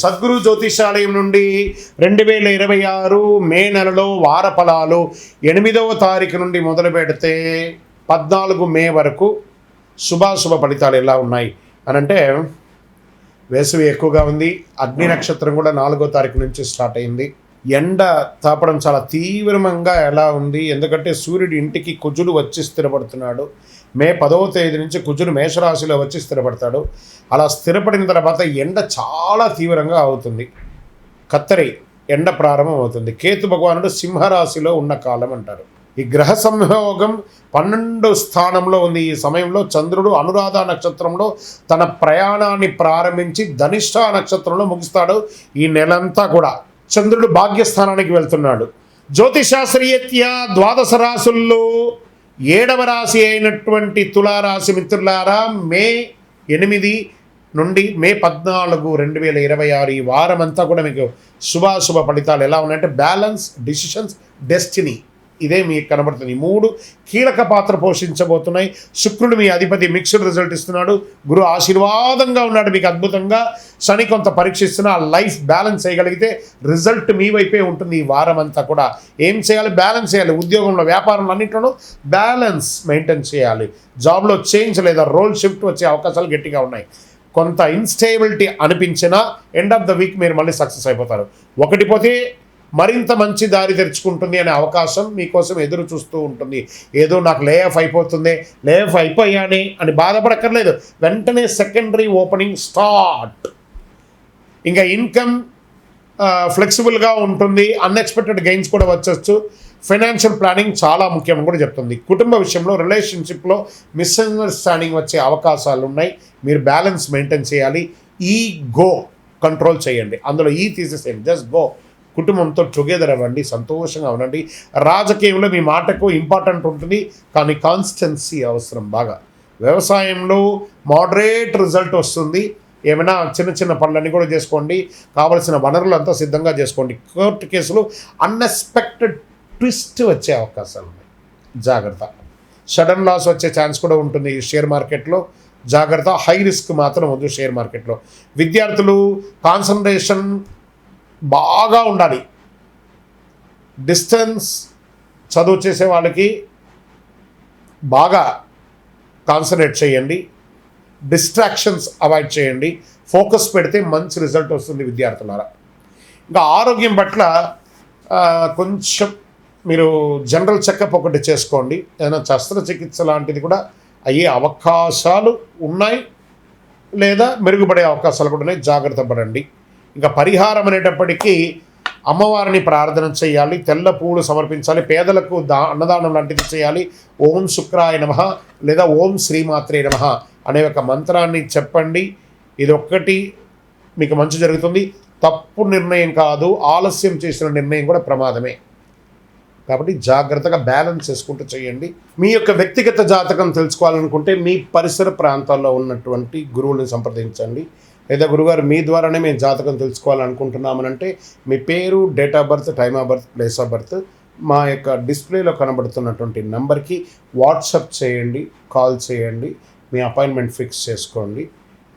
సద్గురు జ్యోతిషాలయం నుండి 2026 మే నెలలో వార ఫలాలు 8వ తారీఖు నుండి మొదలు పెడితే 14 మే వరకు శుభాశుభ ఫలితాలు ఎలా ఉన్నాయి అని అంటే, వేసవి ఎక్కువగా ఉంది. అగ్ని నక్షత్రం కూడా 4వ తారీఖు నుంచి స్టార్ట్ అయింది. ఎండ తాపడం చాలా తీవ్రంగా ఎలా ఉంది, ఎందుకంటే సూర్యుడి ఇంటికి కుజుడు వచ్చి స్థిరపడుతున్నాడు. మే 10వ తేదీ నుంచి కుజుడు మేషరాశిలో వచ్చి స్థిరపడతాడు. అలా స్థిరపడిన తర్వాత ఎండ చాలా తీవ్రంగా అవుతుంది. కత్తరి ఎండ ప్రారంభం అవుతుంది. కేతు భగవానుడు సింహరాశిలో ఉన్న కాలం అంటారు. ఈ గ్రహ సంయోగం 12 స్థానంలో ఉంది. ఈ సమయంలో చంద్రుడు అనురాధ నక్షత్రంలో తన ప్రయాణాన్ని ప్రారంభించి ధనిష్ట నక్షత్రంలో ముగిస్తాడు. ఈ నెలంతా కూడా చంద్రుడు భాగ్యస్థానానికి వెళ్తున్నాడు. జ్యోతిశాస్త్రీయత్యా 12 రాశుల్లో 7వ రాశి అయినటువంటి తులారాశి మిత్రులారా, మే 8 నుండి మే 14, 2026 ఈ వారం అంతా కూడా మీకు శుభాశుభ ఫలితాలు ఎలా ఉన్నాయంటే, బ్యాలెన్స్, డిసిషన్స్, డెస్టినీ ఇదే మీకు కనబడుతుంది. 3 కీలక పాత్ర పోషించబోతున్నాయి. శుక్రుడు మీ అధిపతి మిక్స్డ్ రిజల్ట్ ఇస్తున్నాడు. గురు ఆశీర్వాదంగా ఉన్నాడు మీకు అద్భుతంగా. శని కొంత పరీక్షిస్తున్న ఆ లైఫ్ బ్యాలెన్స్ చేయగలిగితే రిజల్ట్ మీ వైపే ఉంటుంది. ఈ వారం అంతా కూడా ఏం చేయాలి? బ్యాలెన్స్ చేయాలి. ఉద్యోగంలో, వ్యాపారంలో అన్నింటిలోనూ బ్యాలెన్స్ మెయింటైన్ చేయాలి. జాబ్లో చేంజ్ లేదా రోల్ షిఫ్ట్ వచ్చే అవకాశాలు గట్టిగా ఉన్నాయి. కొంత ఇన్స్టేబిలిటీ అనిపించినా ఎండ్ ఆఫ్ ద వీక్ మీరు మళ్ళీ సక్సెస్ అయిపోతారు. ఒకటి పోతే మరింత మంచి దారి తెరుచుకుంటుంది అనే అవకాశం మీకోసం ఎదురు చూస్తూ ఉంటుంది. ఏదో నాకు లే ఆఫ్ అయిపోతుంది, లే ఆఫ్ అయిపోయానే అని బాధపడక్కర్లేదు. వెంటనే సెకండరీ ఓపెనింగ్ స్టార్ట్. ఇంకా ఇన్కమ్ ఫ్లెక్సిబుల్గా ఉంటుంది. అన్ఎక్స్పెక్టెడ్ గెయిన్స్ కూడా వచ్చచ్చు. ఫైనాన్షియల్ ప్లానింగ్ చాలా ముఖ్యం కూడా చెప్తుంది. కుటుంబ విషయంలో, రిలేషన్షిప్లో మిస్అండర్స్టాండింగ్ వచ్చే అవకాశాలు ఉన్నాయి. మీరు బ్యాలెన్స్ మెయింటైన్ చేయాలి. ఈ గో కంట్రోల్ చేయండి. అందులో ఈ తీసేసేయండి. Just go. కుటుంబంతో టుగెదర్ అవ్వండి, సంతోషంగా ఉండండి. రాజకీయంలో మీ మాటకు ఇంపార్టెంట్ ఉంటుంది, కానీ కాన్స్టెన్సీ అవసరం బాగా. వ్యవసాయంలో మోడరేట్ రిజల్ట్ వస్తుంది. ఏమైనా చిన్న చిన్న పనులన్నీ కూడా చేసుకోండి. కావలసిన వనరులు అంతా సిద్ధంగా చేసుకోండి. కోర్టు కేసులు అన్ఎక్స్పెక్టెడ్ ట్విస్ట్ వచ్చే అవకాశాలు ఉన్నాయి. జాగ్రత్త. సడన్ లాస్ వచ్చే ఛాన్స్ కూడా ఉంటుంది ఈ షేర్ మార్కెట్లో. జాగ్రత్త. హై రిస్క్ మాత్రం వద్దు షేర్ మార్కెట్లో. విద్యార్థులు కాన్సన్ట్రేషన్ బాగా ఉండాలి. డిస్టెన్స్ చదువు చేసే వాళ్ళకి బాగా కాన్సన్ట్రేట్ చేయండి. డిస్ట్రాక్షన్స్ అవాయిడ్ చేయండి. ఫోకస్ పెడితే మంచి రిజల్ట్ వస్తుంది విద్యార్థులారా. ఇంకా ఆరోగ్యం పట్ల కొంచెం మీరు జనరల్ చెకప్ ఒకటి చేసుకోండి. ఏదైనా శస్త్రచికిత్స లాంటిది కూడా అయ్యే అవకాశాలు ఉన్నాయి, లేదా మెరుగుపడే అవకాశాలు కూడా ఉన్నాయి. జాగ్రత్త పడండి. ఇంకా పరిహారం అనేటప్పటికీ అమ్మవారిని ప్రార్థన చేయాలి. తెల్ల పూలు సమర్పించాలి. పేదలకు అన్నదానం లాంటిది చేయాలి. ఓం శుక్రాయ నమః లేదా ఓం శ్రీమాత్రే నమః అనే ఒక మంత్రాన్ని చెప్పండి. ఇది ఒక్కటి మీకు మంచి జరుగుతుంది. తప్పు నిర్ణయం కాదు, ఆలస్యం చేసిన నిర్ణయం కూడా ప్రమాదమే. కాబట్టి జాగ్రత్తగా బ్యాలెన్స్ చేసుకుంటూ చేయండి. మీ యొక్క వ్యక్తిగత జాతకం తెలుసుకోవాలనుకుంటే మీ పరిసర ప్రాంతాల్లో ఉన్నటువంటి గురువుని సంప్రదించండి. లేదా గురుగారు మీ ద్వారానే మేము జాతకం తెలుసుకోవాలనుకుంటున్నామనంటే మీ పేరు, date of birth, time of birth, place of birth మా యొక్క డిస్ప్లేలో కనబడుతున్నటువంటి నెంబర్కి వాట్సాప్ చేయండి, కాల్ చేయండి. మీ అపాయింట్మెంట్ ఫిక్స్ చేసుకోండి.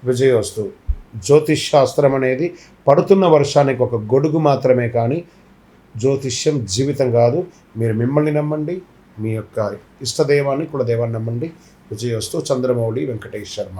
విజయోస్తు. జ్యోతిష్ శాస్త్రం అనేది పడుతున్న వర్షానికి ఒక గొడుగు మాత్రమే, కానీ జ్యోతిష్యం జీవితం కాదు. మీరు మిమ్మల్ని నమ్మండి, మీ యొక్క ఇష్టదైవాన్ని, కులదైవాన్ని నమ్మండి. విజయోస్తు. చంద్రమౌళి వెంకటేష్ శర్మ.